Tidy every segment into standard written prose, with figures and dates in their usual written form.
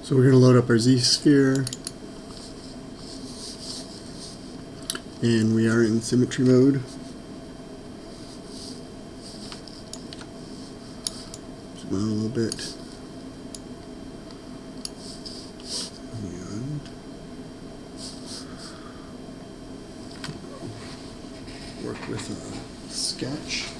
So we're going to load up our ZSphere, and we are in symmetry mode. Zoom out a little bit. And work with a sketch.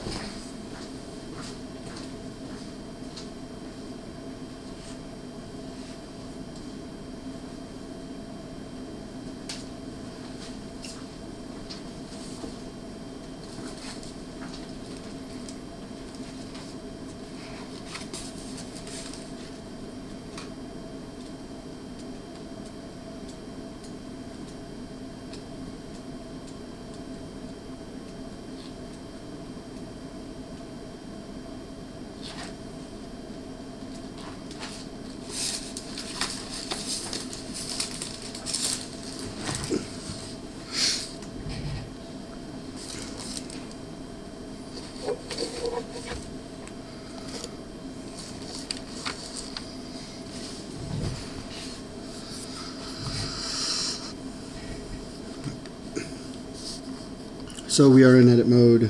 So we are in edit mode,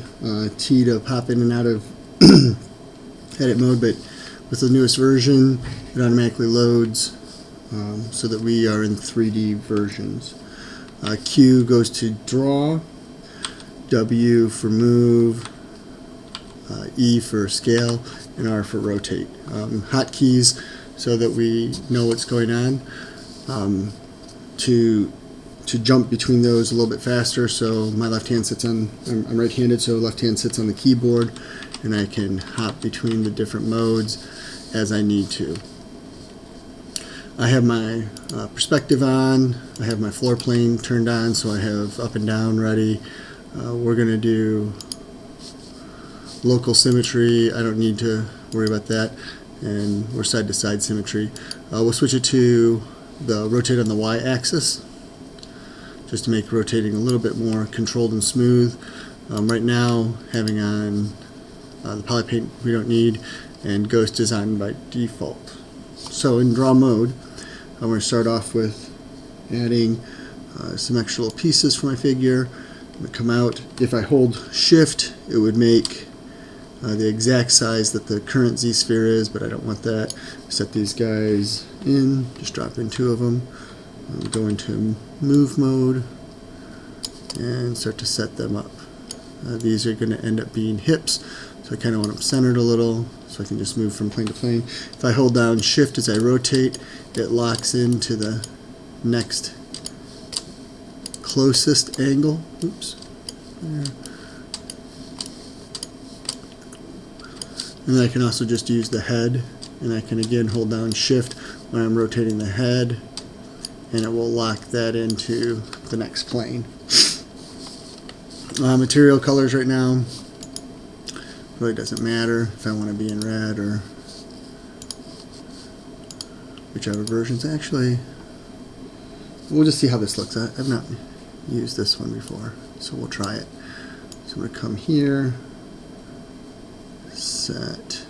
T to pop in and out of edit mode, but with the newest version it automatically loads so that we are in 3D versions. Q goes to draw, W for move, E for scale, and R for rotate. Hotkeys so that we know what's going on. To jump between those a little bit faster, so my left hand sits on, I'm right-handed, so left hand sits on the keyboard, and I can hop between the different modes as I need to. I have my perspective on, I have my floor plane turned on, so I have up and down ready. We're going to do local symmetry, I don't need to worry about that, and we're side-to-side symmetry. We'll switch it to the rotate on the y-axis, just to make rotating a little bit more controlled and smooth. Right now, having on the poly paint we don't need, and Ghost is on by default. So in draw mode, I'm going to start off with adding some extra little pieces for my figure. I'm going to come out. If I hold shift, it would make the exact size that the current ZSphere is, but I don't want that. Set these guys in, just drop in 2 of them. Go into move mode and start to set them up. These are going to end up being hips, so I kind of want them centered a little so I can just move from plane to plane. If I hold down shift as I rotate, it locks into the next closest angle. Oops. There. And then I can also just use the head, and I can again hold down shift when I'm rotating the head, and it will lock that into the next plane. Material colors right now really doesn't matter if I want to be in red or whichever versions. Actually, we'll just see how this looks. I've not used this one before, so we'll try it. So I'm going to come here, set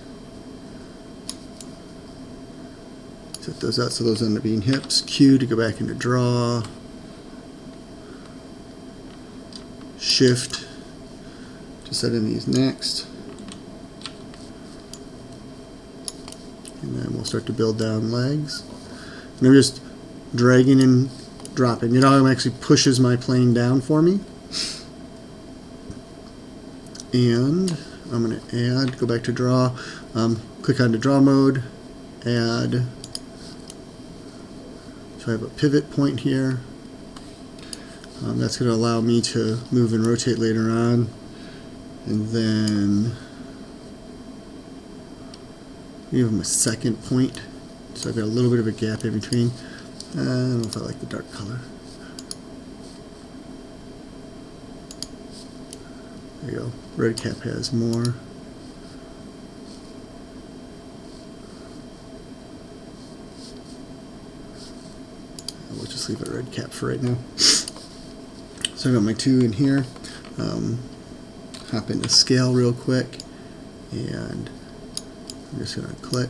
those out so those end up being hips. Q to go back into draw. Shift to set in these next. And then we'll start to build down legs. And I'm just dragging and dropping. It actually pushes my plane down for me. And I'm going to add, go back to draw, click on to draw mode, add. So I have a pivot point here. That's going to allow me to move and rotate later on. And then give them a second point. So I've got a little bit of a gap in between. I don't know if I like the dark color. There you go. Red cap has more. We'll just leave it red cap for right now. So I've got my 2 in here. Hop into scale real quick, and I'm just going to click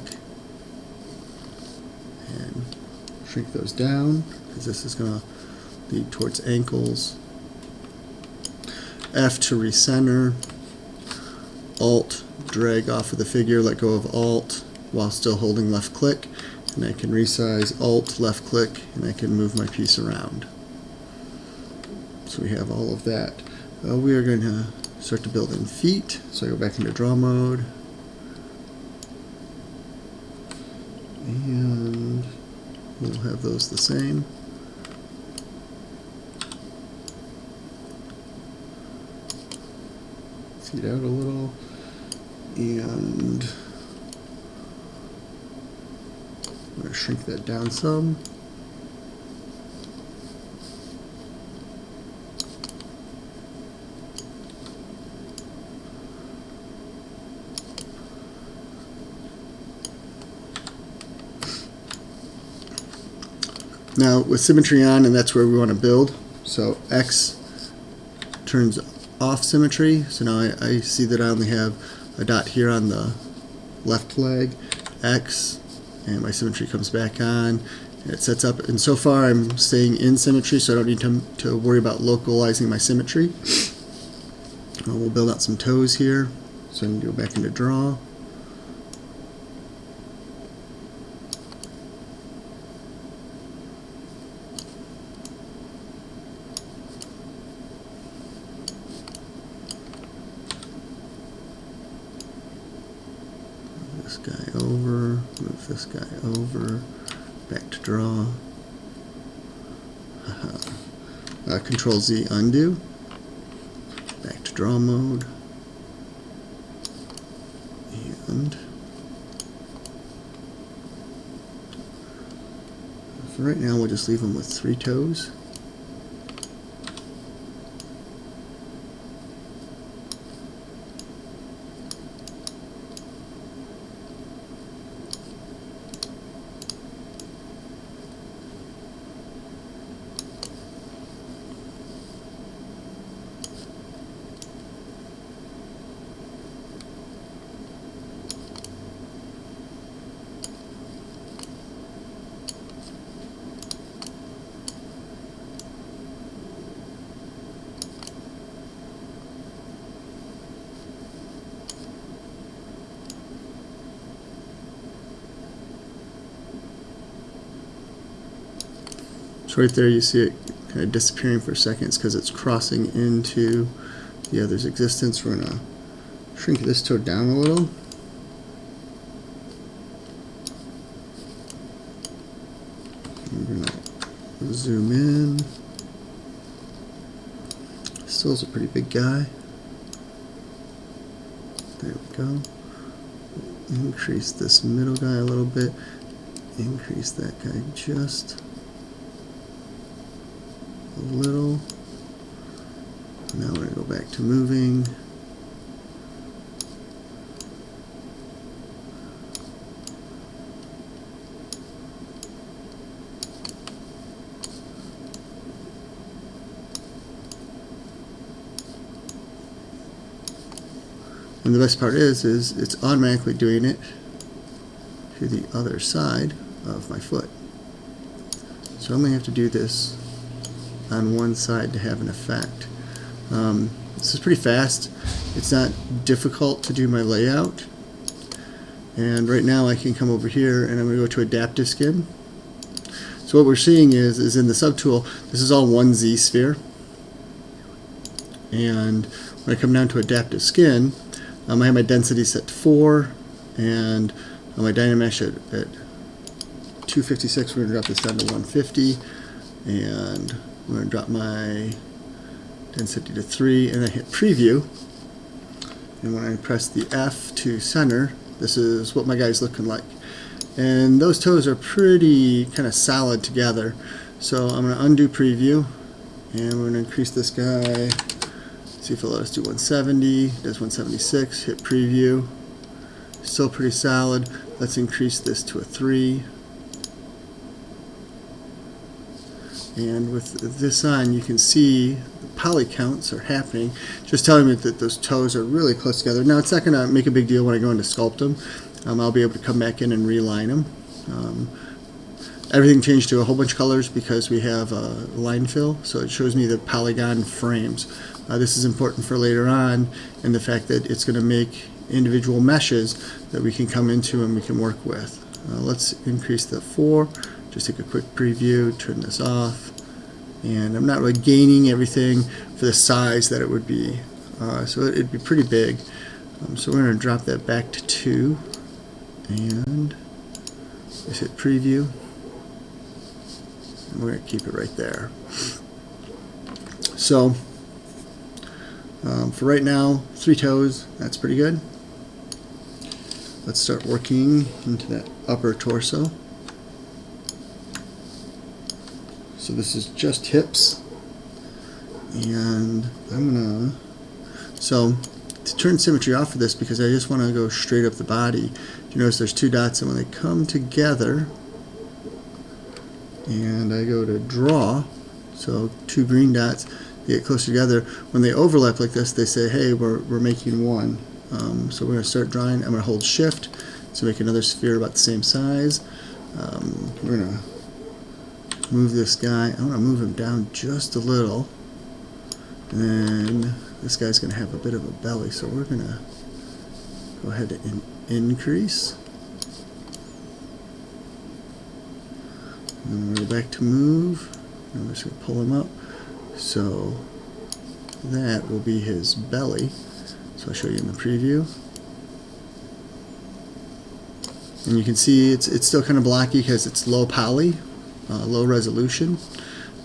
and shrink those down because this is going to lead towards ankles. F to recenter. Alt, drag off of the figure, let go of Alt while still holding left click, and I can resize Alt, left click, and I can move my piece around. So we have all of that. We are going to start to build in feet, so I go back into draw mode, and we'll have those the same. Feet out a little, and I'm going to shrink that down some. Now with symmetry on, and that's where we want to build, so X turns off symmetry, so now I see that I only have a dot here on the left leg, X, and my symmetry comes back on, and it sets up, and so far I'm staying in symmetry, so I don't need to worry about localizing my symmetry. We'll build out some toes here, so I can go back into draw. This guy over, move this guy over, back to draw. Control Z, undo, back to draw mode, and for right now we'll just leave them with 3 toes. So right there you see it kind of disappearing for seconds because it's crossing into the other's existence. We're going to shrink this toe down a little. We're going to zoom in. Still is a pretty big guy. There we go. Increase this middle guy a little bit. Increase that guy just a little. Now we're going to go back to moving. And the best part is it's automatically doing it to the other side of my foot. So I only have to do this on one side to have an effect. This is pretty fast. It's not difficult to do my layout. And right now I can come over here and I'm going to go to adaptive skin. So what we're seeing is in the subtool, this is all one ZSphere. And when I come down to adaptive skin, I have my density set to 4 and my Dynamesh at 256. We're going to drop this down to 150 and I'm going to drop my density to 3 and I hit preview, and when I press the F to center, this is what my guy's looking like, and those toes are pretty kind of solid together. So I'm going to undo preview and we're going to increase this guy, see if it'll let us do 170, does 176, hit preview, still pretty solid. Let's increase this to a 3. And with this on, you can see the poly counts are happening, just telling me that those toes are really close together. Now, it's not going to make a big deal when I go in to sculpt them. I'll be able to come back in and reline them. Everything changed to a whole bunch of colors because we have line fill, so it shows me the polygon frames. This is important for later on, and the fact that it's going to make individual meshes that we can come into and we can work with. Let's increase the 4, just take a quick preview, turn this off, and I'm not really gaining everything for the size that it would be, so it'd be pretty big. So we're going to drop that back to 2, and just hit preview, and we're going to keep it right there. So for right now, 3 toes, that's pretty good. Let's start working into that upper torso. So this is just hips, and I'm gonna, so to turn symmetry off of this, because I just want to go straight up the body, you notice there's 2 dots, and when they come together and I go to draw, so 2 green dots, they get close together. When they overlap like this, they say, hey, we're making one. So we're going to start drawing. I'm going to hold shift to make another sphere about the same size. We're going to move this guy. I want to move him down just a little. And then this guy's going to have a bit of a belly, so we're going to go ahead and increase. And we're back to move. I'm just going to pull him up. So that will be his belly. So I'll show you in the preview. And you can see it's still kind of blocky because it's low poly, low resolution,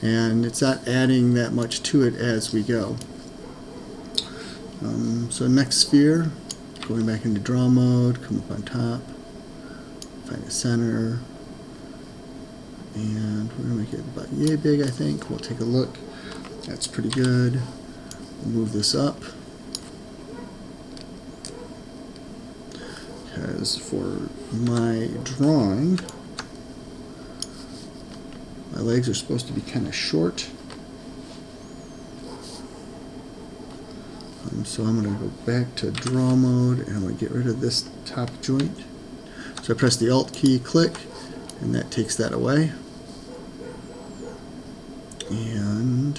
and it's not adding that much to it as we go. So next sphere, going back into draw mode, come up on top, find the center, and we're going to make it about yay big, I think. We'll take a look. That's pretty good. We'll move this up, because for my drawing, my legs are supposed to be kind of short. So I'm going to go back to draw mode, and I'm going to get rid of this top joint. So I press the Alt key, click, and that takes that away. And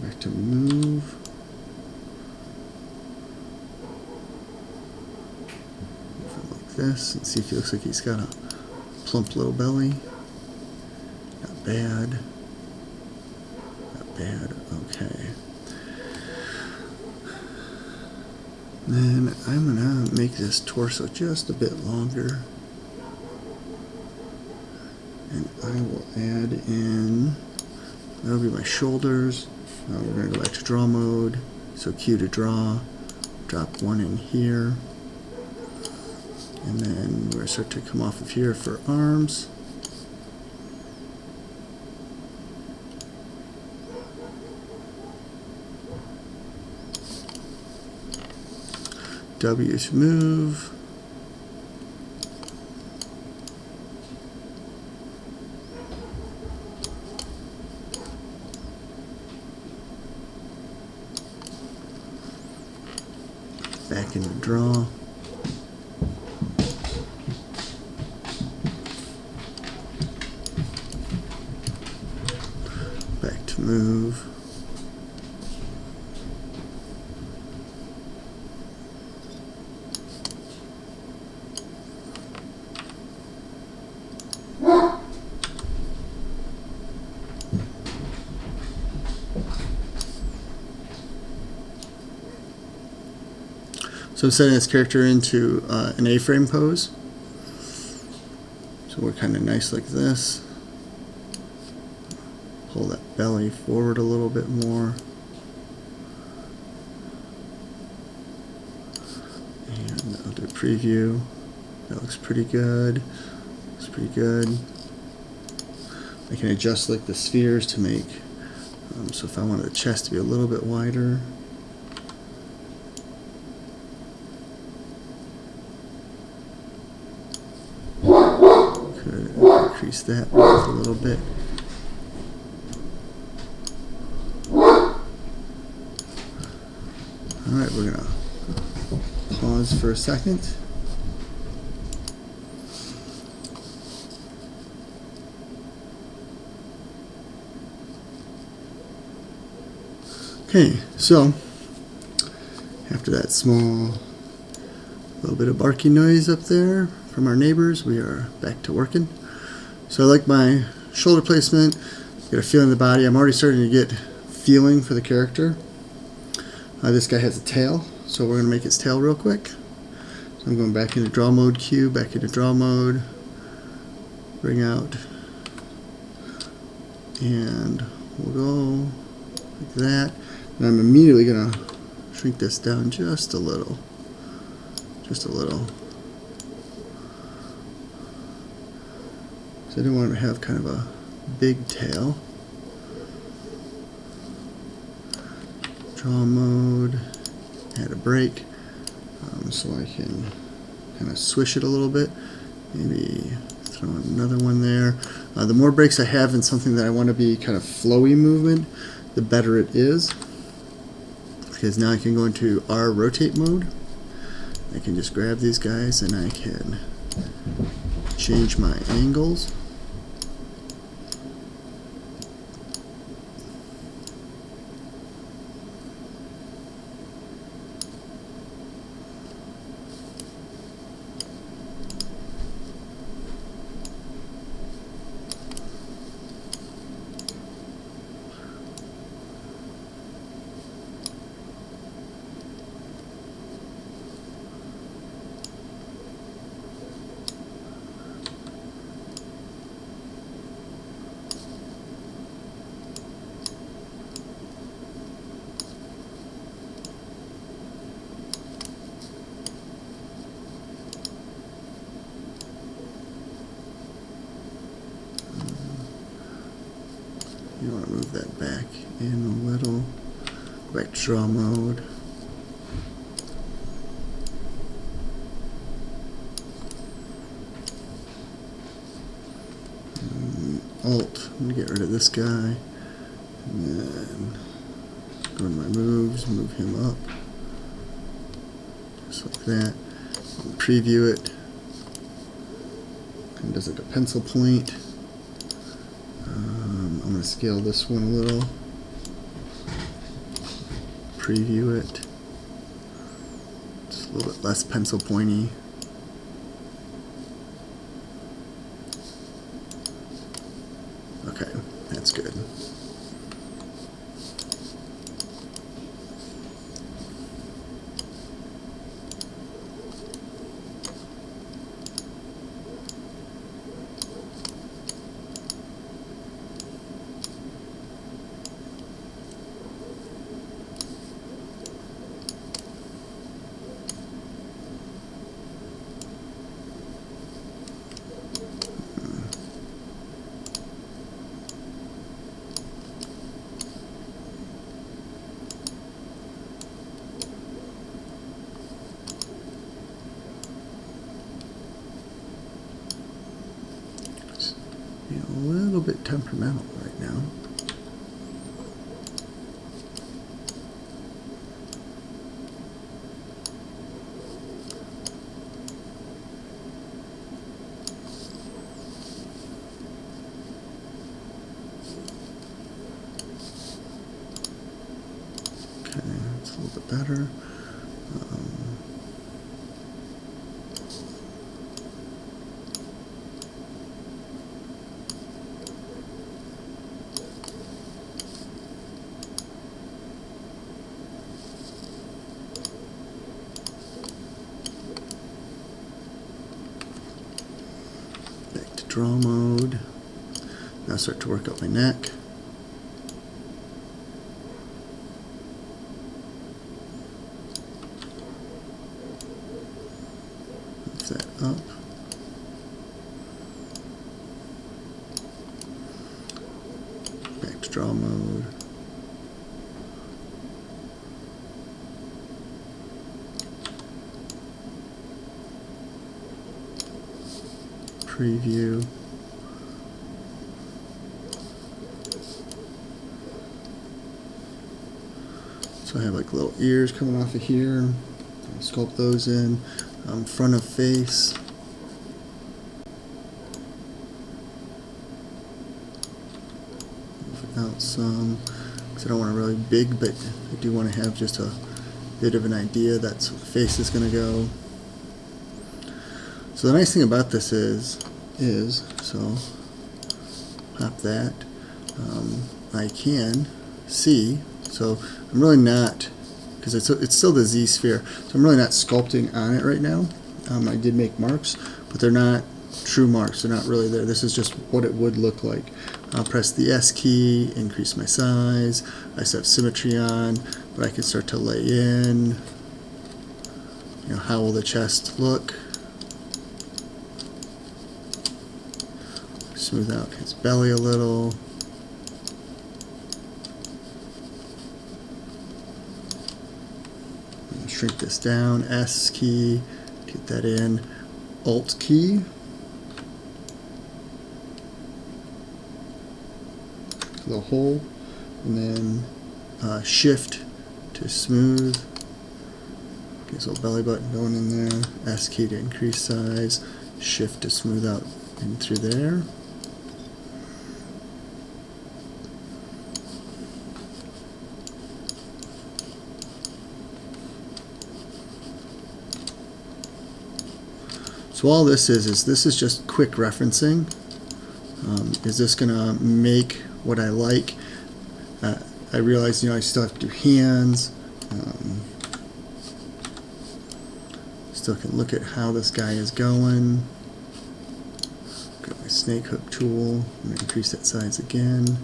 back to move. Like this, and see if he looks like he's got a plump little belly. Not bad. Not bad. Okay. Then I'm gonna make this torso just a bit longer, and I will add in, that'll be my shoulders. We're gonna go back to draw mode, so Q to draw, drop 1 in here, and then we're gonna start to come off of here for arms. W to move. Back into draw. Back to move. So I'm setting this character into an A-frame pose. So we're kind of nice like this. Pull that belly forward a little bit more. And I'll do a preview. That looks pretty good. Looks pretty good. I can adjust like the spheres to make, so if I wanted the chest to be a little bit wider, could increase that width a little bit. Alright, we're going to pause for a second. Okay, so after that small little bit of barking noise up there from our neighbors, we are back to working. So I like my shoulder placement, get a feel in the body. I'm already starting to get feeling for the character. This guy has a tail, so we're going to make his tail real quick. So I'm going back into draw mode Q, back into draw mode, bring out, and we'll go like that. And I'm immediately going to shrink this down just a little. Just a little. So I didn't want to have kind of a big tail. Draw mode, add a break, so I can kind of swish it a little bit. Maybe throw another one there. The more breaks I have in something that I want to be kind of flowy movement, the better it is. Because now I can go into R rotate mode. I can just grab these guys and I can change my angles. You want to move that back in a little. Go back to draw mode. Alt, I'm going to get rid of this guy. And then go to my moves, move him up. Just like that. And preview it. And does it a pencil point. I'm going to scale this one a little. Preview it. Just a little bit less pencil pointy. Okay, that's good. A little bit temperamental right now. Okay, that's a little bit better. Draw mode. Now start to work up my neck. Move that up. Back to draw mode. Preview. So I have like little ears coming off of here. I'll sculpt those in. Front of face. Move it out some, because I don't want it really big, but I do want to have just a bit of an idea that's where the face is going to go. So the nice thing about this is so pop that. I can see, so I'm really not, because it's still the ZSphere, so I'm really not sculpting on it right now. I did make marks, but they're not true marks. They're not really there. This is just what it would look like. I'll press the S key, increase my size. I still have symmetry on, but I can start to lay in. You know, how will the chest look? Smooth out his belly a little. Shrink this down, S key, get that in, Alt key, the hole, and then Shift to smooth, get this little belly button going in there, S key to increase size, Shift to smooth out in through there. So all this is this is just quick referencing. Is this going to make what I like? I realize, you know, I still have to do hands. Still can look at how this guy is going. Got my snake hook tool. I'm going to increase that size again.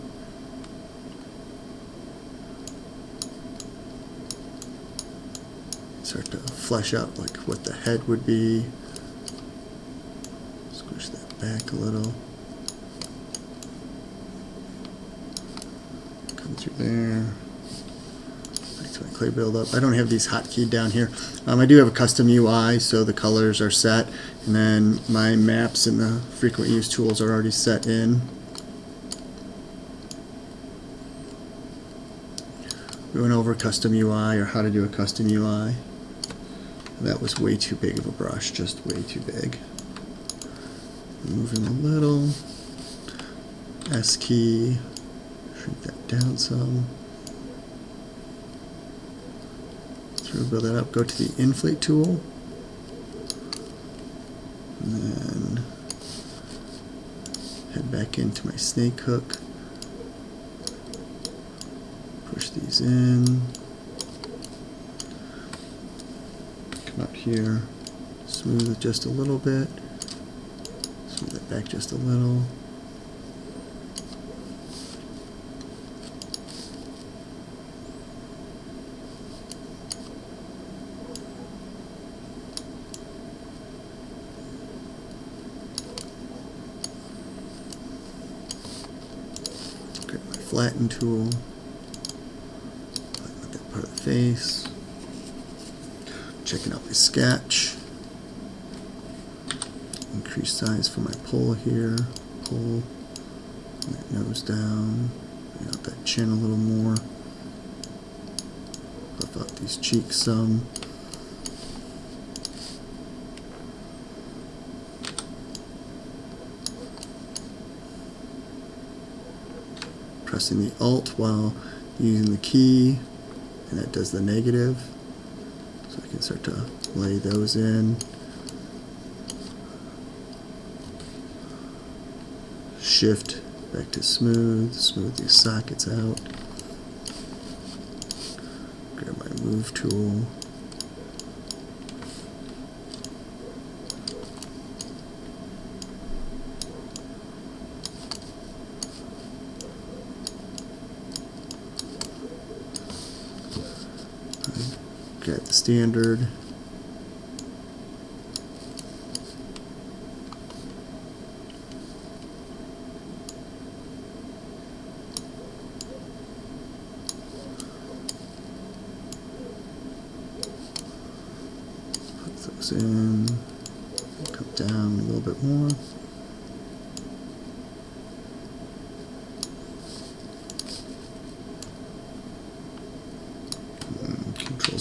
Start to flesh out like what the head would be. Squish that back a little. Come through there. Back to my clay buildup. I don't have these hotkeyed down here. I do have a custom UI, so the colors are set, and then my maps and the frequent use tools are already set in. We went over custom UI, or how to do a custom UI. That was way too big of a brush, just way too big. Move him a little. S key, shrink that down some. Build that up. Go to the inflate tool, and then head back into my snake hook. Push these in. Come out here. Smooth it just a little bit. Smooth it back just a little. Flatten tool, flatten out that part of the face, checking out my sketch, increase size for my pull here, pull that nose down, bring out that chin a little more, puff out these cheeks some. Pressing the Alt while using the key, and that does the negative. So I can start to lay those in. Shift back to smooth, smooth these sockets out. Grab my move tool. Grab the standard. Put those in. Come down a little bit more.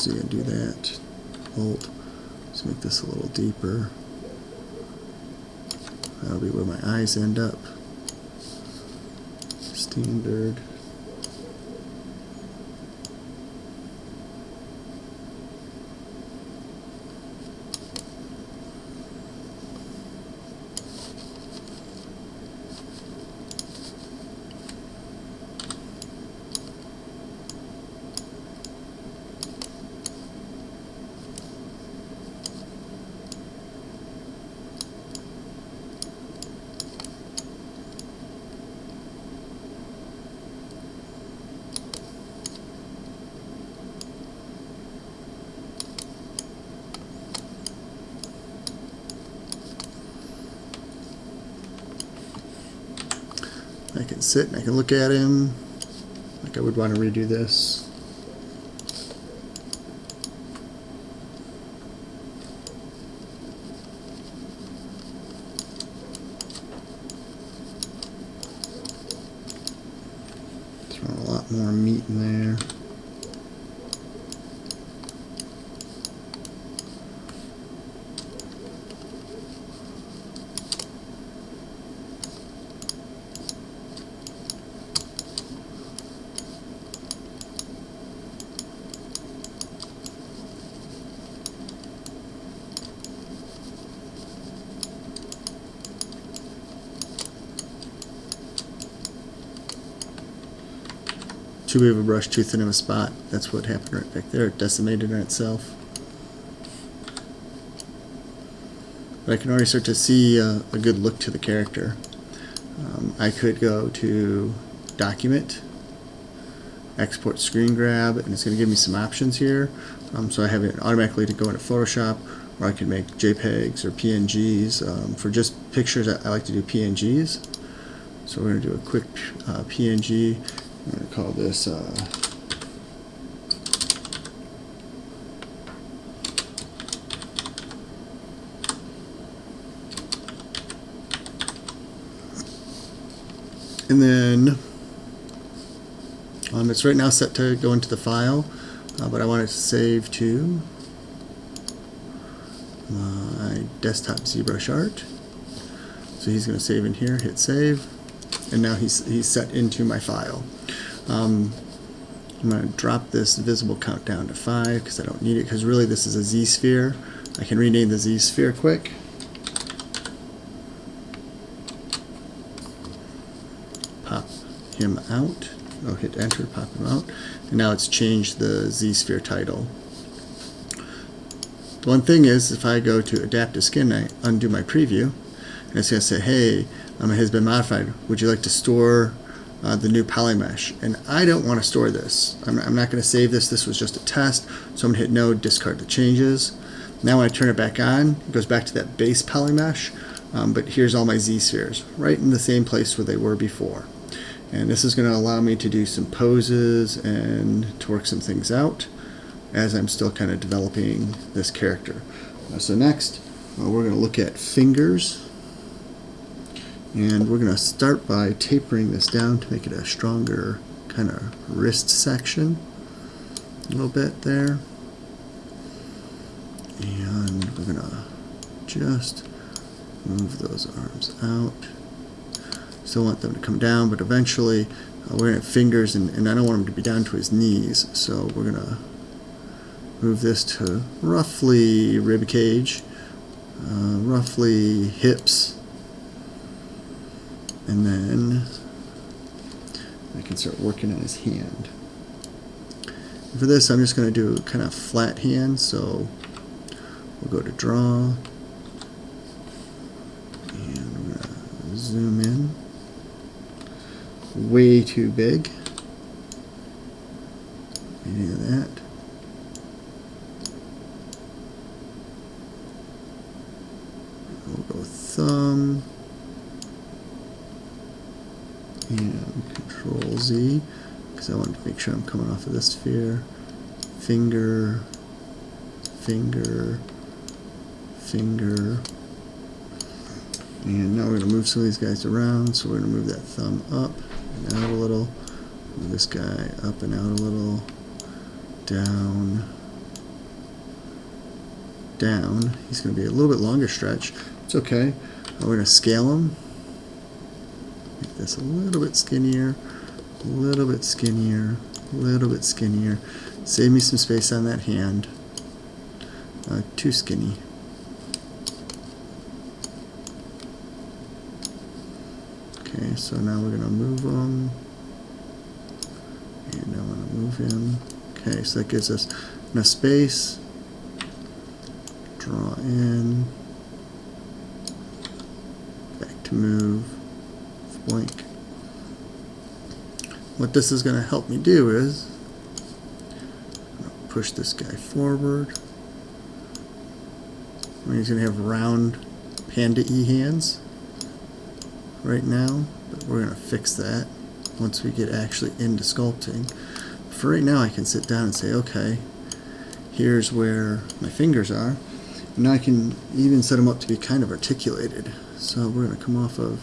Z and do that. Alt. Let's make this a little deeper. That'll be where my eyes end up. Standard. I can sit and I can look at him like I would want to redo this. Throw a lot more meat in there. Too big of a brush, too thin of a spot. That's what happened right back there. It decimated on itself. But I can already start to see a good look to the character. I could go to Document, Export Screen Grab, and it's going to give me some options here. So I have it automatically to go into Photoshop, or I can make JPEGs or PNGs. For just pictures, I like to do PNGs. So we're going to do a quick PNG. I'm going to call this and then it's right now set to go into the file, but I want it to save to my desktop ZBrush art. So he's going to save in here, hit save, and now he's set into my file. I'm going to drop this visible count down to 5 because I don't need it, because really this is a ZSphere. I can rename the ZSphere quick. Pop him out. Oh, hit enter, pop him out. And now it's changed the ZSphere title. The one thing is, if I go to Adaptive Skin, I undo my preview, and it's going to say, hey, it has been modified. Would you like to store the new polymesh? And I don't want to store this. I'm not going to save this. This was just a test. So I'm going to hit no, discard the changes. Now when I turn it back on, it goes back to that base polymesh. But here's all my ZSpheres, right in the same place where they were before. And this is going to allow me to do some poses and to work some things out as I'm still kind of developing this character. So next, we're going to look at fingers. And we're going to start by tapering this down to make it a stronger kind of wrist section. A little bit there. And we're going to just move those arms out. Still want them to come down, but eventually we're going to have fingers, and I don't want them to be down to his knees. So we're going to move this to roughly rib cage, roughly hips. And then I can start working on his hand. And for this, I'm just going to do kind of flat hand, so we'll go to Draw, and we're going to zoom in. Way too big. Any of that. We'll go thumb. And Control Z, because I want to make sure I'm coming off of this sphere. Finger, finger, finger. And now we're going to move some of these guys around. So we're going to move that thumb up and out a little. Move this guy up and out a little. Down, down. He's going to be a little bit longer stretch. It's okay. We're going to scale him. Make this a little bit skinnier, a little bit skinnier, a little bit skinnier. Save me some space on that hand. Too skinny. Okay, so now we're going to move him. And I want to move him. Okay, so that gives us enough space. Draw in. Back to move. Blank. What this is going to help me do is push this guy forward. I mean, he's going to have round panda-y hands right now, but we're going to fix that once we get actually into sculpting. For right now, I can sit down and say, okay, here's where my fingers are. And now I can even set them up to be kind of articulated. So we're going to come off of,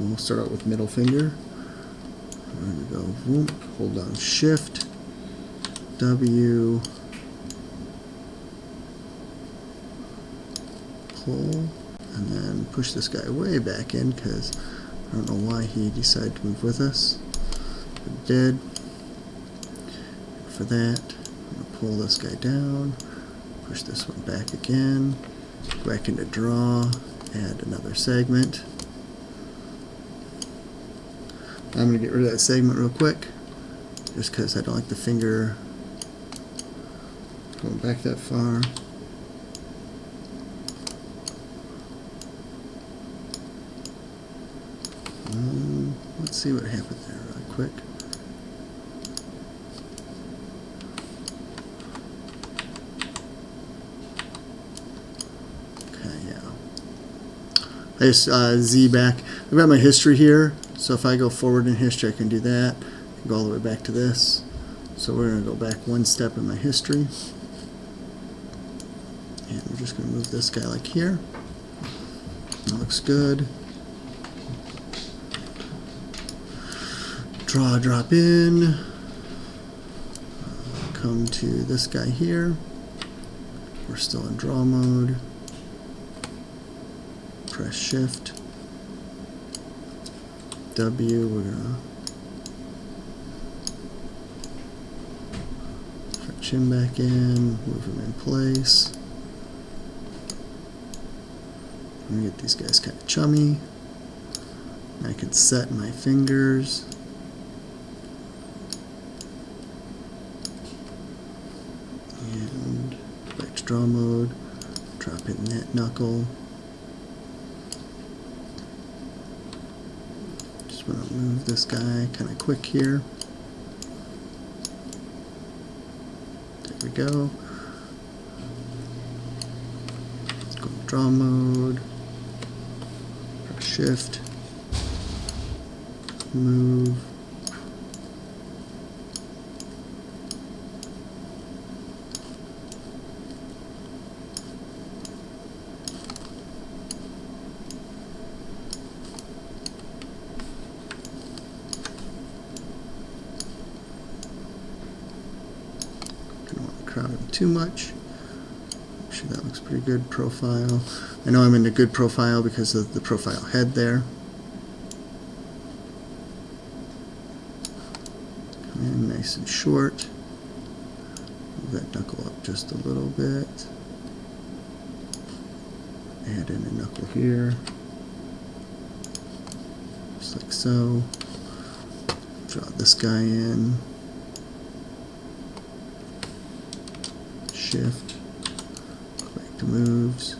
we'll start out with middle finger. We're going to go, whoop, hold down Shift, W, pull, and then push this guy way back in because I don't know why he decided to move with us. It did. For that, I'm going to pull this guy down, push this one back again, go back into draw, add another segment. I'm going to get rid of that segment real quick just because I don't like the finger going back that far. Let's see what happened there real quick. Okay, yeah. I just Z back. I've got my history here, so if I go forward in history, I can do that. I can go all the way back to this. So we're going to go back one step in my history. And we're just going to move this guy like here. That looks good. Draw, drop in. Come to this guy here. We're still in draw mode. Press Shift. W, we're going to stretch him back in, move him in place. I'm going to get these guys kind of chummy. I can set my fingers. And back to draw mode, drop in that knuckle. Just want to move this guy kind of quick here. There we go. Go to draw mode, press Shift, move. Crowd him too much. Actually, that looks pretty good. Profile. I know I'm in a good profile because of the profile head there. Come in nice and short. Move that knuckle up just a little bit. Add in a knuckle here. Just like so. Draw this guy in. Shift, back to moves.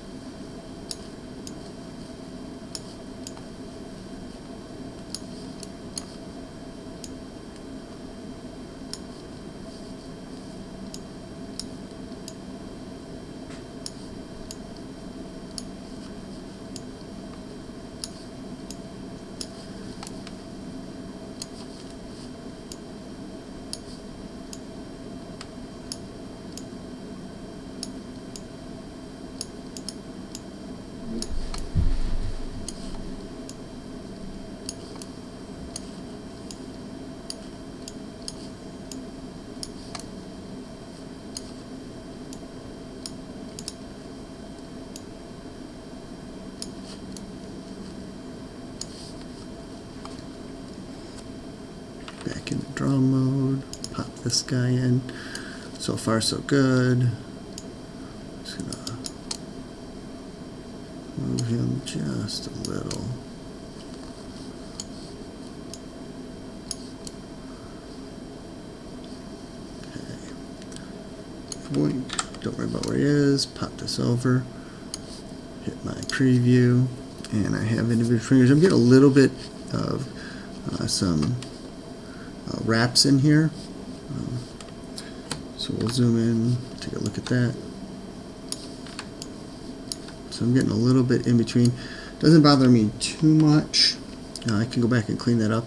Back into draw mode, pop this guy in. So far so good. Just gonna move him just a little. Okay. Boink. Don't worry about where he is. Pop this over. Hit my preview. And I have individual fingers. I'm getting a little bit of some wraps in here. So we'll zoom in, take a look at that. So I'm getting a little bit in between. Doesn't bother me too much. I can go back and clean that up.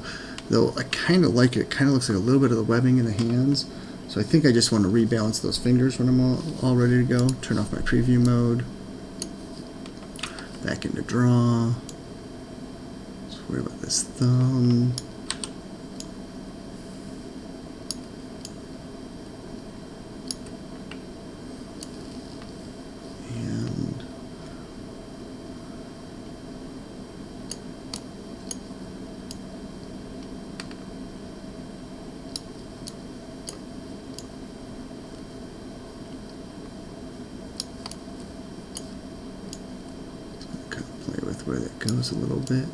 Though I kind of like it. It kind of looks like a little bit of the webbing in the hands. So I think I just want to rebalance those fingers when I'm all ready to go. Turn off my preview mode. Back into draw. Let's worry about this thumb. And kind of play with where that goes a little bit.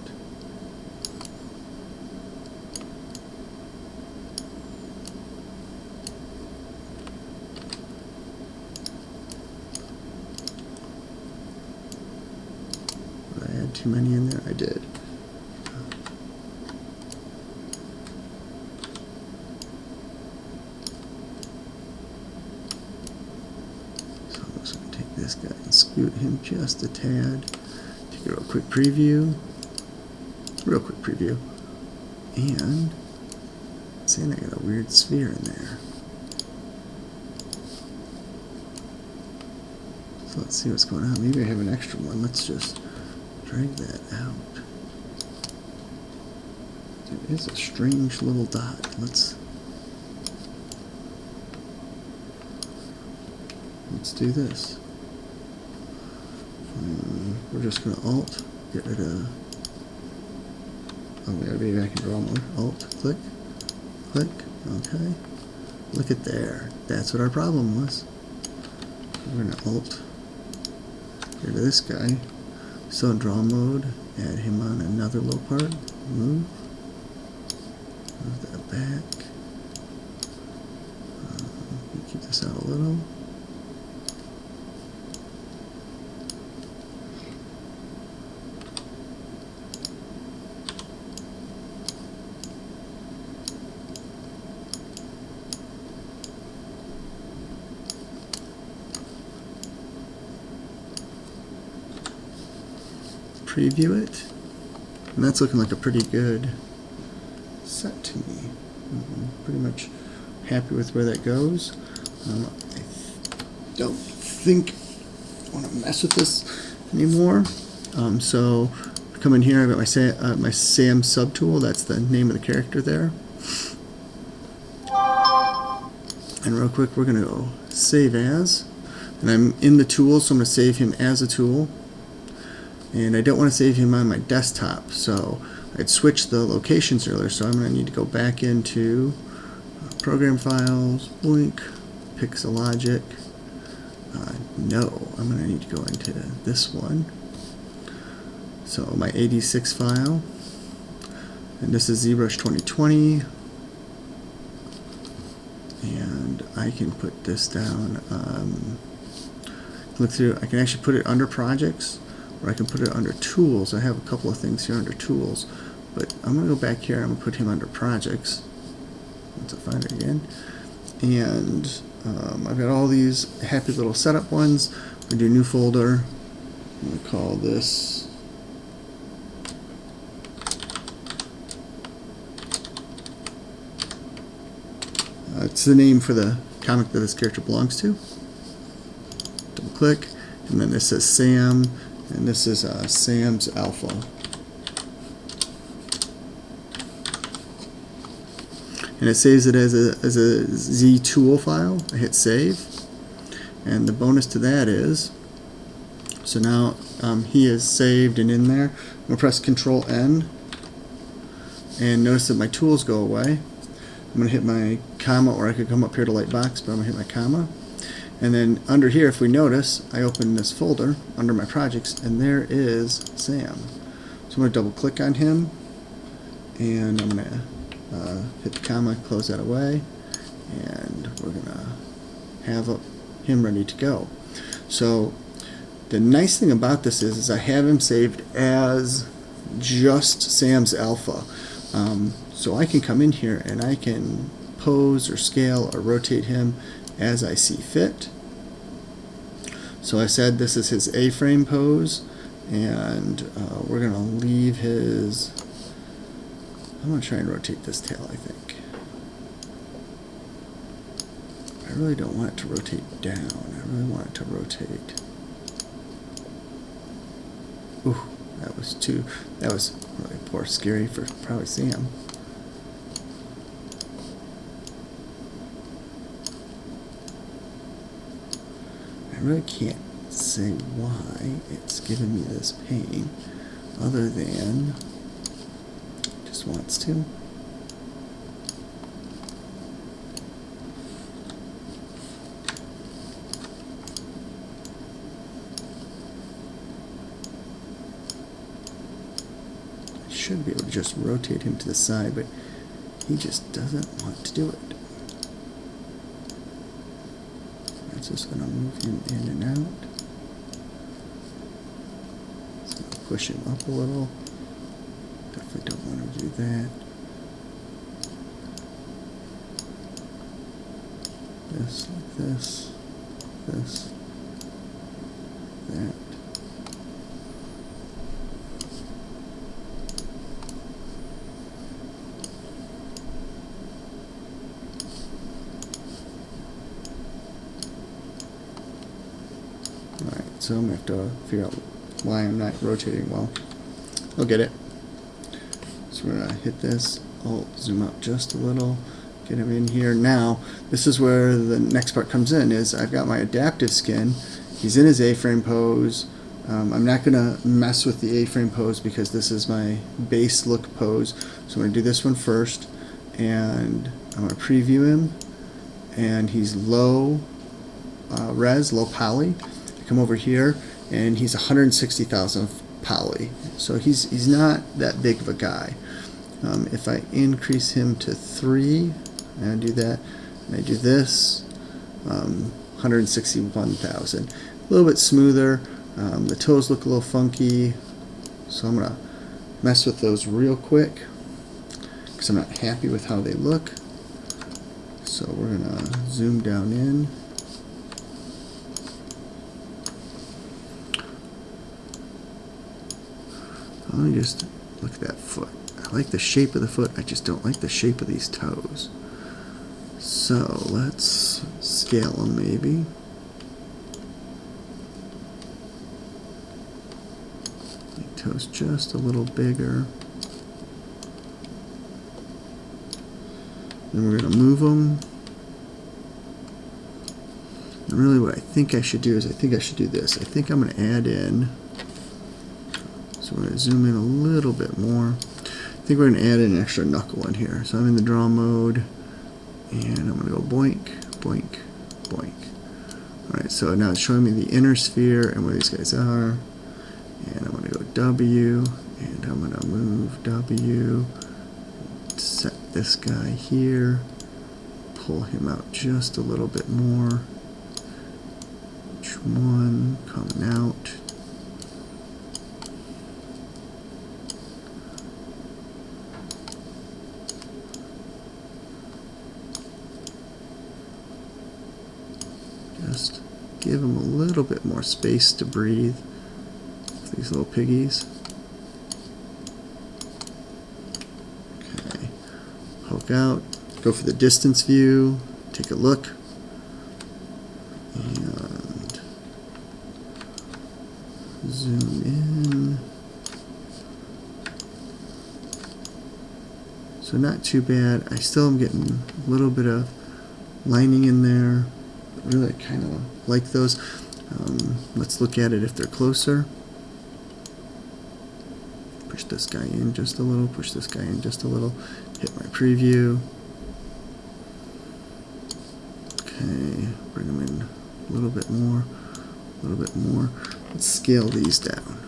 Too many in there? I did. So I'm just going to take this guy and scoot him just a tad. Take a real quick preview. And saying I got a weird sphere in there. So let's see what's going on. Maybe I have an extra one. Let's just drag that out. There is a strange little dot. Let's do this. We're just going to Alt, get rid of. Oh, we gotta be back in draw mode. Alt, click, click. Okay. Look at there. That's what our problem was. We're going to Alt, get rid of this guy. So in draw mode, add him on another low part, move that back, keep this out a little, preview it, and that's looking like a pretty good set to me. Pretty much happy with where that goes. I don't think I want to mess with this anymore. So come in here, I've got my Sam subtool. That's the name of the character there. And real quick, we're going to go save as, and I'm in the tool, so I'm going to save him as a tool. And I don't want to save him on my desktop, so I'd switched the locations earlier, so I'm going to need to go back into Program Files, Blink, Pixelogic. No, I'm going to need to go into this one. So my 86 file, and this is ZBrush 2020, and I can put this down. Look through. I can actually put it under Projects. Or I can put it under Tools. I have a couple of things here under Tools, but I'm going to go back here and I'm going to put him under Projects. Once I find it again. And I've got all these happy little setup ones. I'm going to do a new folder. I'm going to call this it's the name for the comic that this character belongs to. Double click, and then this says Sam. And this is Sam's Alpha. And it saves it as a Z tool file. I hit save. And the bonus to that is, so now he is saved and in there. I'm going to press Control N. And notice that my tools go away. I'm going to hit my comma, or I could come up here to Lightbox, but I'm going to hit my comma. And then under here, if we notice, I open this folder under my projects, and there is Sam. So I'm going to double click on him, and I'm going to hit the comma, close that away, and we're going to have him ready to go. So the nice thing about this is I have him saved as just Sam's alpha. So I can come in here and I can pose or scale or rotate him as I see fit. So I said this is his A-frame pose, and we're going to leave his, I'm going to try and rotate this tail, I think. I really don't want it to rotate down. I really want it to rotate. Ooh, that was really poor, scary for probably Sam. I really can't say why it's giving me this pain, other than it just wants to. I should be able to just rotate him to the side, but he just doesn't want to do it. It's just going to move him in and out. It's going to push him up a little. Definitely don't want to do that. This, like this, this, that. So I'm going to have to figure out why I'm not rotating well. I'll get it. So we're going to hit this, I'll zoom out just a little, get him in here. Now, this is where the next part comes in, is I've got my adaptive skin. He's in his A-frame pose. I'm not going to mess with the A-frame pose because this is my base look pose. So I'm going to do this one first, and I'm going to preview him, and he's low res, low poly. Come over here, and he's 160,000 poly, so he's not that big of a guy. If I increase him to 3, and I do that, and I do this, 161,000. A little bit smoother. The toes look a little funky, so I'm gonna mess with those real quick because I'm not happy with how they look. So we're gonna zoom down in. Let me just look at that foot. I like the shape of the foot, I just don't like the shape of these toes. So let's scale them maybe. Make toes just a little bigger. Then we're going to move them. And really what I think I should do is I think I should do this. I think I'm going to add in. So we're going to zoom in a little bit more. I think we're going to add an extra knuckle in here. So I'm in the draw mode, and I'm going to go boink, boink, boink. Alright, so now it's showing me the inner sphere and where these guys are. And I'm going to go W, and I'm going to move W, set this guy here, pull him out just a little bit more. Each one coming out. Just give them a little bit more space to breathe. These little piggies. Okay, poke out, go for the distance view, take a look, and zoom in. So not too bad. I still am getting a little bit of lining in there. Really kind of like those. Let's look at it if they're closer. Push this guy in just a little, push this guy in just a little, hit my preview. Okay, bring them in a little bit more, a little bit more. Let's scale these down.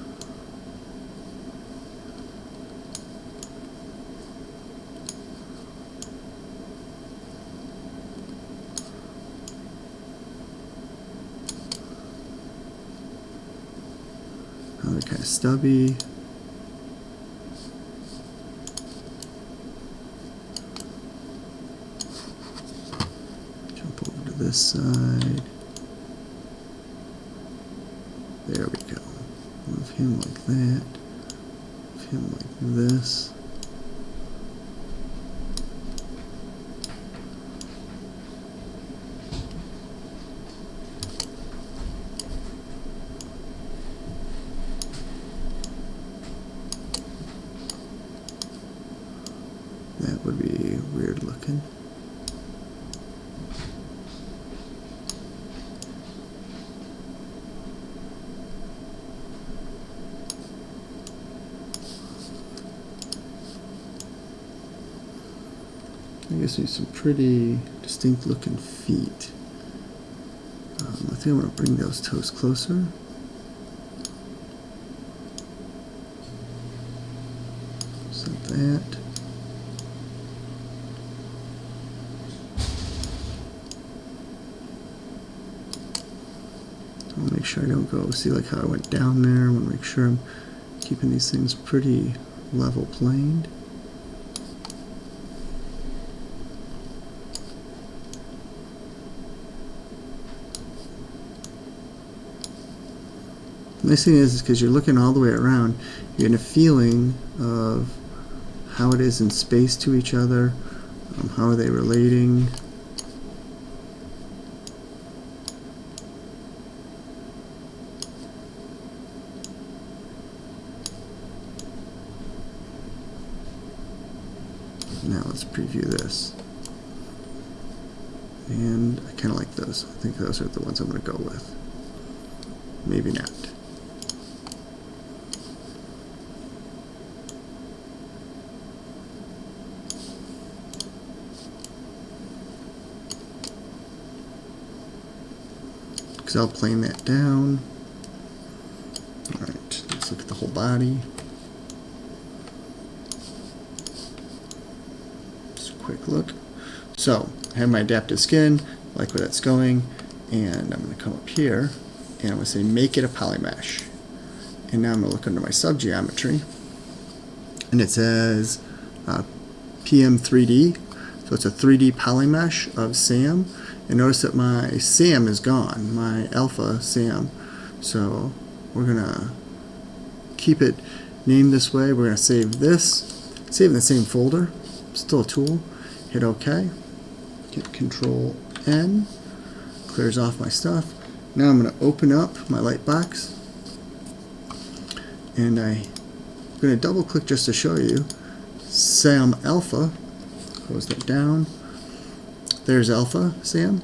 Now they're kind of stubby. Jump over to this side. There we go. Move him like that. Move him like this. That would be weird looking. I guess there's some pretty distinct looking feet. I think I'm going to bring those toes closer. Just like that. I want to make sure I don't go, see like how I went down there. I want to make sure I'm keeping these things pretty level planed. The nice thing is because you're looking all the way around, you're getting a feeling of how it is in space to each other, how are they relating. Now let's preview this. And I kind of like those. I think those are the ones I'm going to go with. Maybe not. Because I'll plane that down. Alright, let's look at the whole body. Just a quick look. So, I have my adaptive skin, I like where that's going, and I'm going to come up here, and I'm going to say make it a polymesh. And now I'm going to look under my subgeometry, and it says PM3D, so it's a 3D polymesh of Sam. And notice that my Sam is gone, my alpha Sam. So we're going to keep it named this way. We're going to save this, save in the same folder, still a tool. Hit OK. Hit Control N, clears off my stuff. Now I'm going to open up my lightbox. And I'm going to double click just to show you Sam alpha. Close that down. There's alpha Sam,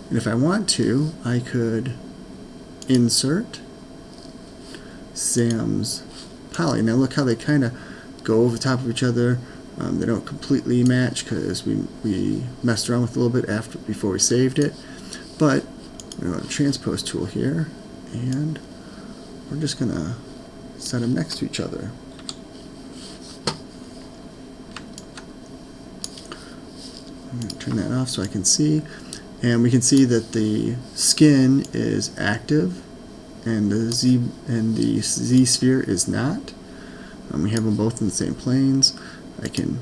and if I want to, I could insert Sam's poly. Now look how they kind of go over the top of each other. They don't completely match because we messed around with it a little bit before we saved it. But we're going to transpose tool here, and we're just going to set them next to each other. I'm going to turn that off so I can see, and we can see that the skin is active and the Z sphere is not. We have them both in the same planes. I can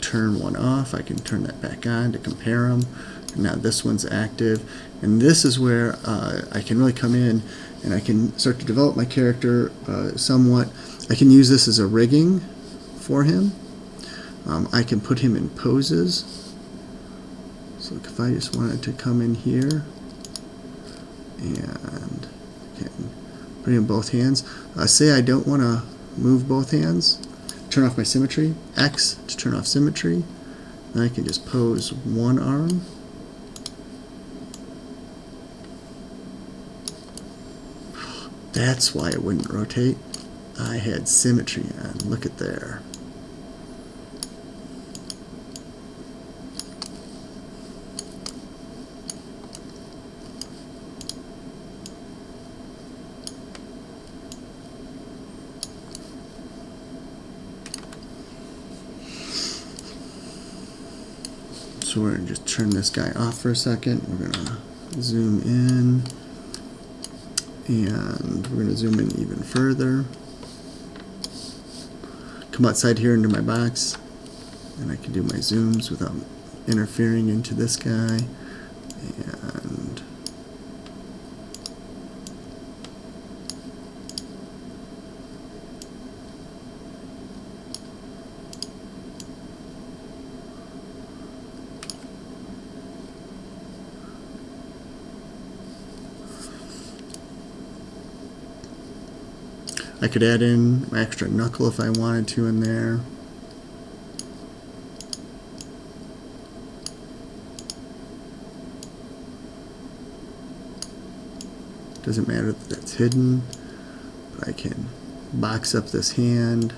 turn one off, I can turn that back on to compare them, and now this one's active, and this is where I can really come in and I can start to develop my character somewhat. I can use this as a rigging for him. I can put him in poses. So if I just wanted to come in here and can bring in both hands. Say I don't want to move both hands. Turn off my symmetry. X to turn off symmetry. Then I can just pose one arm. That's why it wouldn't rotate. I had symmetry on. Look at there. So we're going to just turn this guy off for a second. We're going to zoom in, and we're going to zoom in even further. Come outside here into my box, and I can do my zooms without interfering into this guy. And I could add in my extra knuckle if I wanted to in there. Doesn't matter that that's hidden, but I can box up this hand.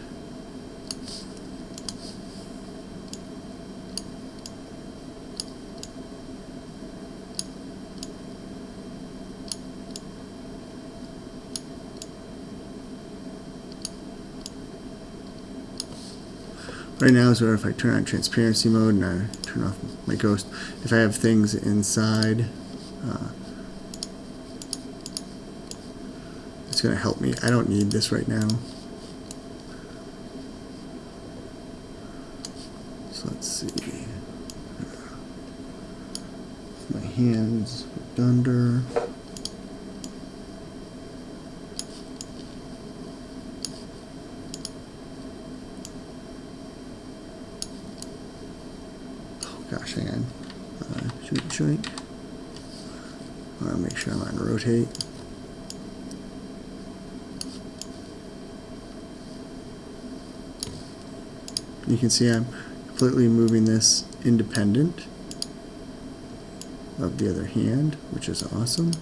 Right now is where if I turn on transparency mode and I turn off my ghost, if I have things inside, it's going to help me. I don't need this right now. So let's see. My hands under. Gosh, hang on. Shrink. I want to make sure I'm on rotate. You can see I'm completely moving this independent of the other hand, which is awesome.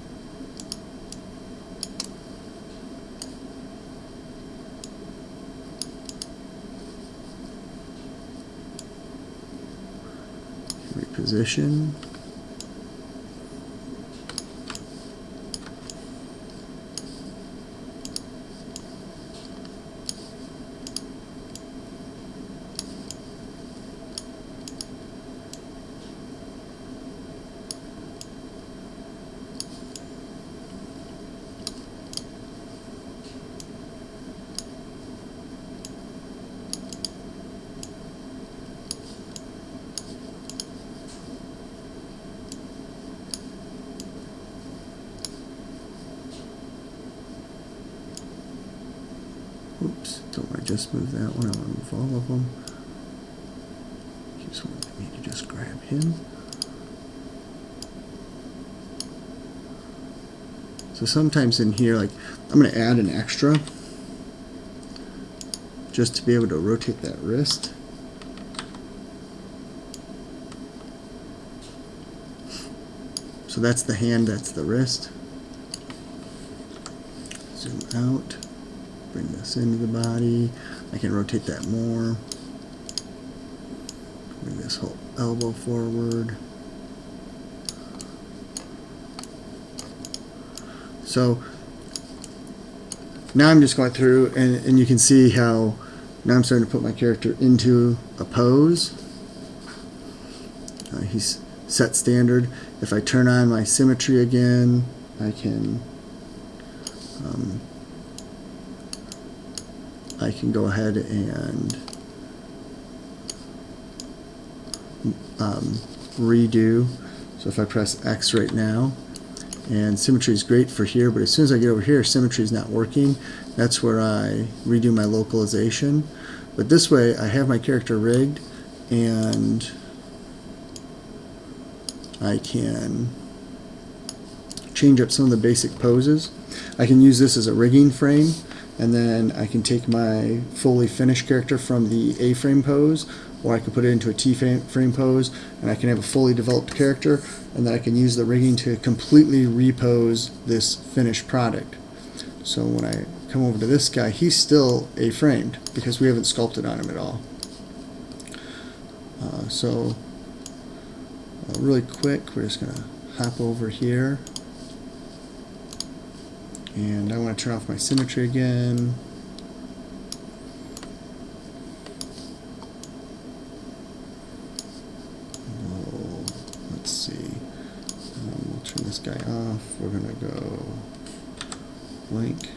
Reposition. Oops, don't want to just move that one, I want to move all of them. Keeps wanting me to just grab him. So sometimes in here, like, I'm going to add an extra just to be able to rotate that wrist. So that's the hand, that's the wrist. Zoom out. Bring this into the body. I can rotate that more. Bring this whole elbow forward. So now I'm just going through, and you can see how now I'm starting to put my character into a pose. He's set standard. If I turn on my symmetry again, I can go ahead and redo. So if I press X right now, and symmetry is great for here, but as soon as I get over here, symmetry is not working. That's where I redo my localization. But this way, I have my character rigged, and I can change up some of the basic poses. I can use this as a rigging frame, and then I can take my fully finished character from the A-frame pose, or I can put it into a T-frame pose, and I can have a fully developed character, and then I can use the rigging to completely repose this finished product. So when I come over to this guy, he's still A-framed because we haven't sculpted on him at all. Really quick, we're just going to hop over here. And I want to turn off my symmetry again. We'll let's see. We'll turn this guy off. We're going to go blank.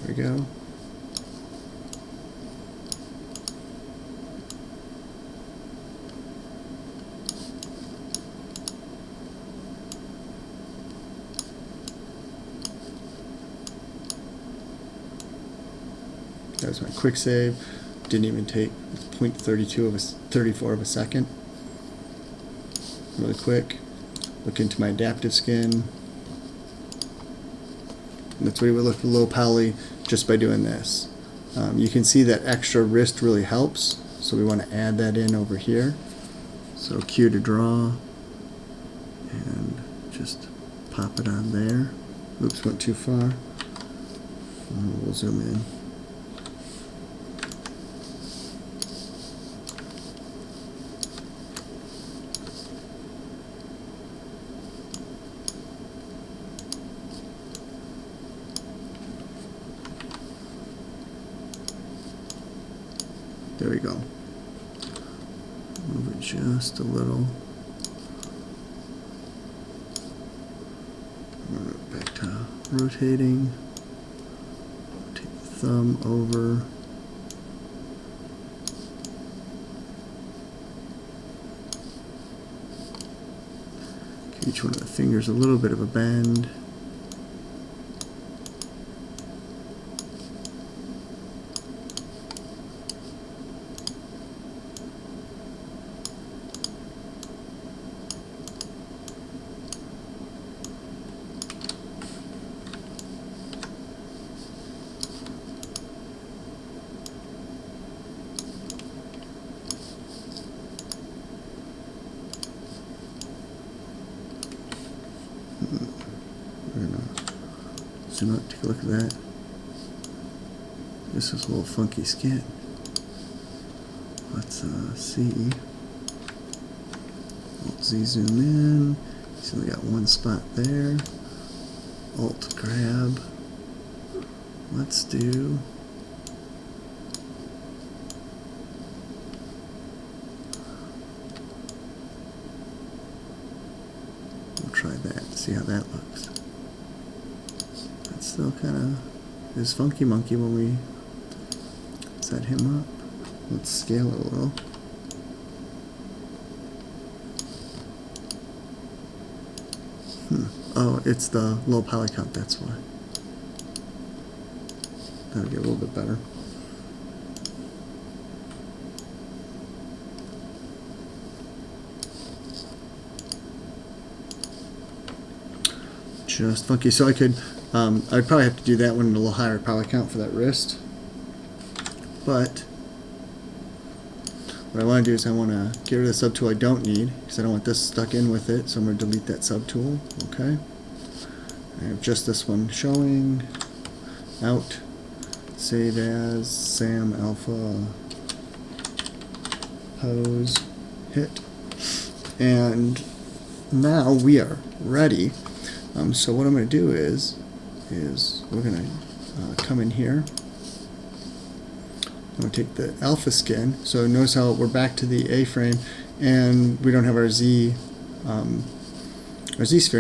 There we go. There's my quick save. Didn't even take 0.34 of a second. Really quick. Look into my adaptive skin. And that's what it would look low poly just by doing this. You can see that extra wrist really helps, so we want to add that in over here. So Q to draw, and just pop it on there. Oops, went too far. We'll zoom in. There we go. Move it just a little. Back to rotating. Take the thumb over. Give each one of the fingers a little bit of a bend. We're gonna zoom out, take a look at that. This is a little funky skin. Let's see. Alt Z zoom in. So we got one spot there. Alt grab. Let's do. We'll try that. See how that looks. That's still kind of is funky monkey when we set him up. Let's scale it a little. Oh, it's the low poly count, that's why. That'll get a little bit better. Just funky. So I could, I'd probably have to do that one in a little higher poly count for that wrist. But what I want to do is I want to get rid of the subtool I don't need because I don't want this stuck in with it. So I'm going to delete that subtool. Okay. I have just this one showing. Out. Save as Sam alpha pose. Hit. And now we are ready. So what I'm going to do is we're going to come in here. I'm going to take the alpha skin. So notice how we're back to the A-frame, and we don't have our ZSphere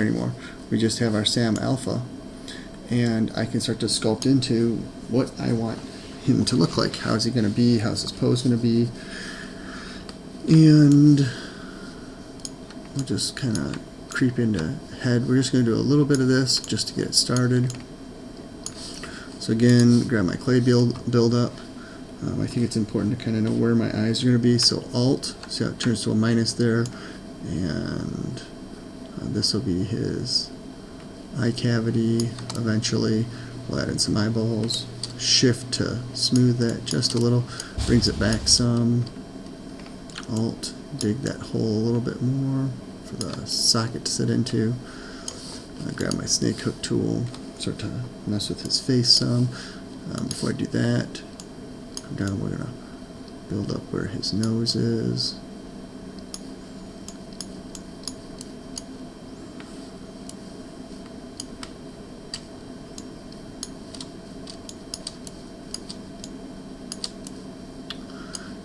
anymore. We just have our Sam alpha, and I can start to sculpt into what I want him to look like. How is he going to be? How's his pose going to be? And we'll just kind of creep into head. We're just going to do a little bit of this just to get it started. So again, grab my clay build up. I think it's important to kind of know where my eyes are going to be. So Alt, see how it turns to a minus there, and this will be his eye cavity. Eventually, we'll add in some eyeballs. Shift to smooth that just a little, brings it back some. Alt, dig that hole a little bit more for the socket to sit into. Grab my snake hook tool, start to mess with his face some. Before I do that, come down, we're going to build up where his nose is.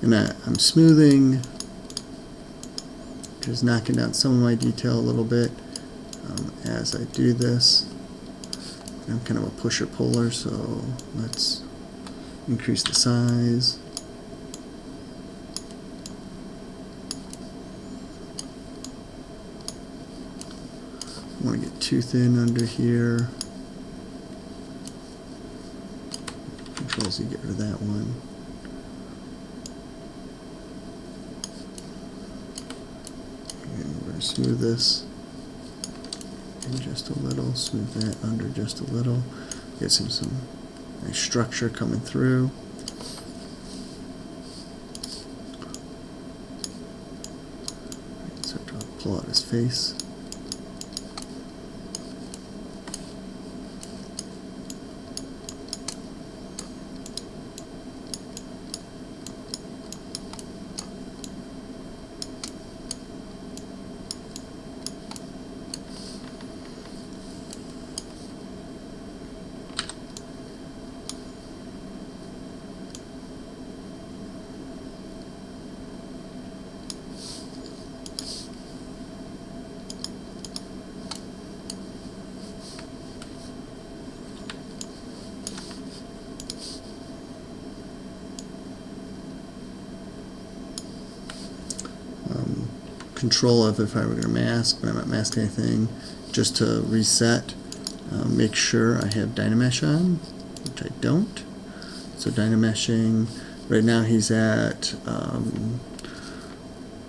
And I'm smoothing, just knocking down some of my detail a little bit as I do this. I'm kind of a pusher-puller, so let's increase the size. I want to get too thin under here. Control Z, get rid of that one. And we're going to smooth this in just a little, smooth that under just a little. Get some nice structure coming through. Start to pull out his face. Control of if I were going to mask, but I'm not masking anything, just to reset. Make sure I have Dynamesh on, which I don't. So Dynameshing, right now he's at,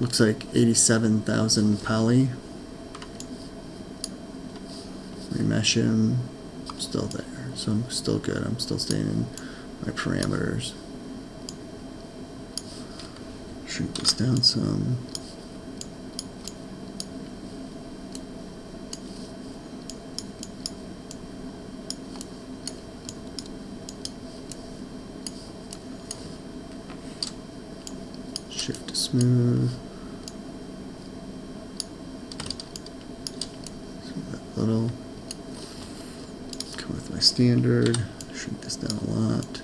looks like 87,000 poly. Remesh him, still there. So I'm still good, I'm still staying in my parameters. Shrink this down some. Shift to smooth. Smooth that little. Come with my standard. Shrink this down a lot.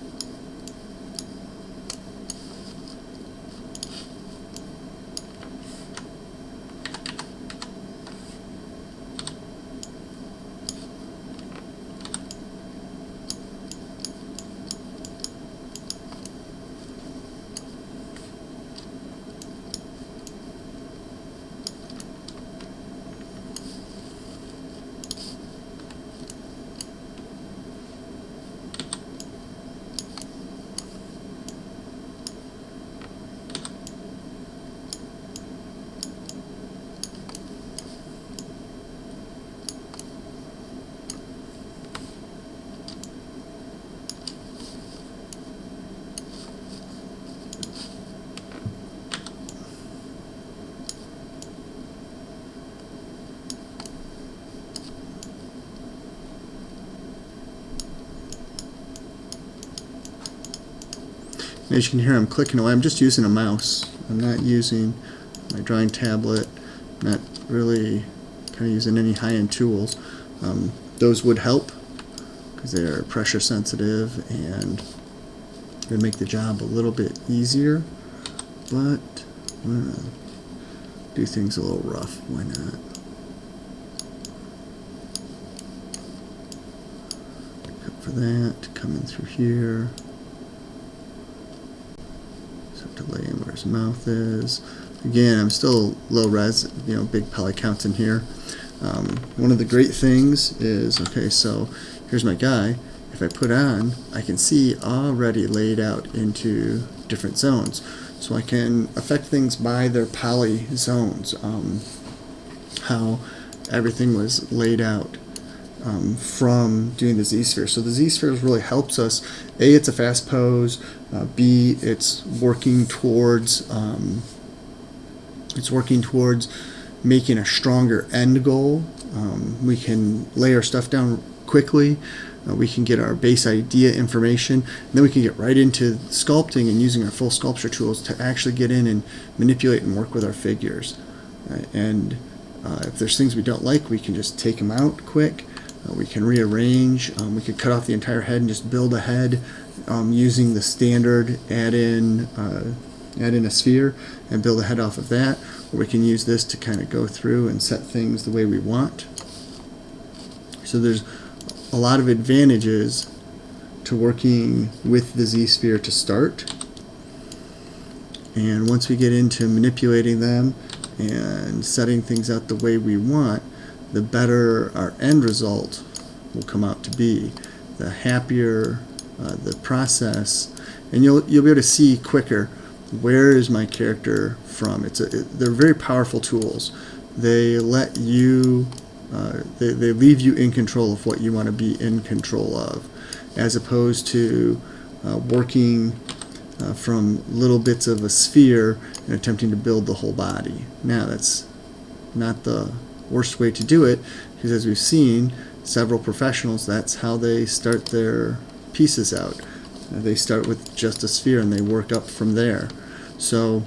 As you can hear, I'm clicking away. I'm just using a mouse. I'm not using my drawing tablet. I'm not really kind of using any high-end tools. Those would help because they're pressure sensitive and they make the job a little bit easier. But I'm gonna do things a little rough. Why not? Cut for that. Come in through here. Delay in where his mouth is. Again, I'm still low res, big poly counts in here. One of the great things is, okay, so here's my guy. If I put on, I can see already laid out into different zones. So I can affect things by their poly zones, how everything was laid out from doing the ZSphere. So the ZSpheres really helps us. A, it's a fast pose. B, it's working towards making a stronger end goal. We can lay our stuff down quickly. We can get our base idea information, and then we can get right into sculpting and using our full sculpture tools to actually get in and manipulate and work with our figures. And if there's things we don't like, we can just take them out quick. We can rearrange. We could cut off the entire head and just build a head using the standard add-in add in a sphere and build a head off of that, or we can use this to kind of go through and set things the way we want. So there's a lot of advantages to working with the ZSphere to start. And once we get into manipulating them and setting things out the way we want, the better our end result will come out to be. The happier the process, and you'll be able to see quicker where is my character from. They're very powerful tools. They let you they leave you in control of what you want to be in control of, as opposed to working from little bits of a sphere and attempting to build the whole body. Now, that's not the worst way to do it, because as we've seen, several professionals, that's how they start their pieces out. They start with just a sphere and they work up from there. So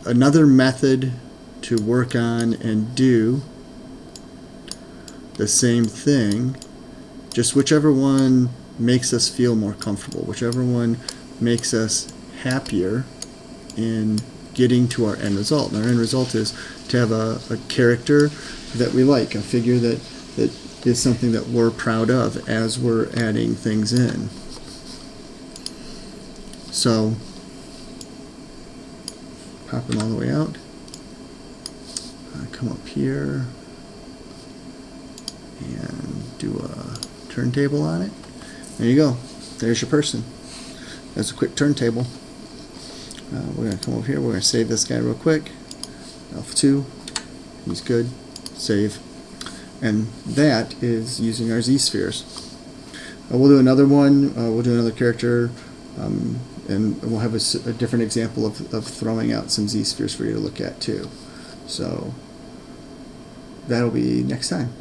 another method to work on and do the same thing, just whichever one makes us feel more comfortable, whichever one makes us happier in getting to our end result. And our end result is to have a character that we like, a figure that is something that we're proud of as we're adding things in. So pop them all the way out. Come up here and do a turntable on it. There you go. There's your person. That's a quick turntable. We're going to come over here. We're going to save this guy real quick. F2. He's good. Save. And that is using our ZSpheres. We'll do another one. We'll do another character. And we'll have a different example of throwing out some ZSpheres for you to look at too. So that'll be next time.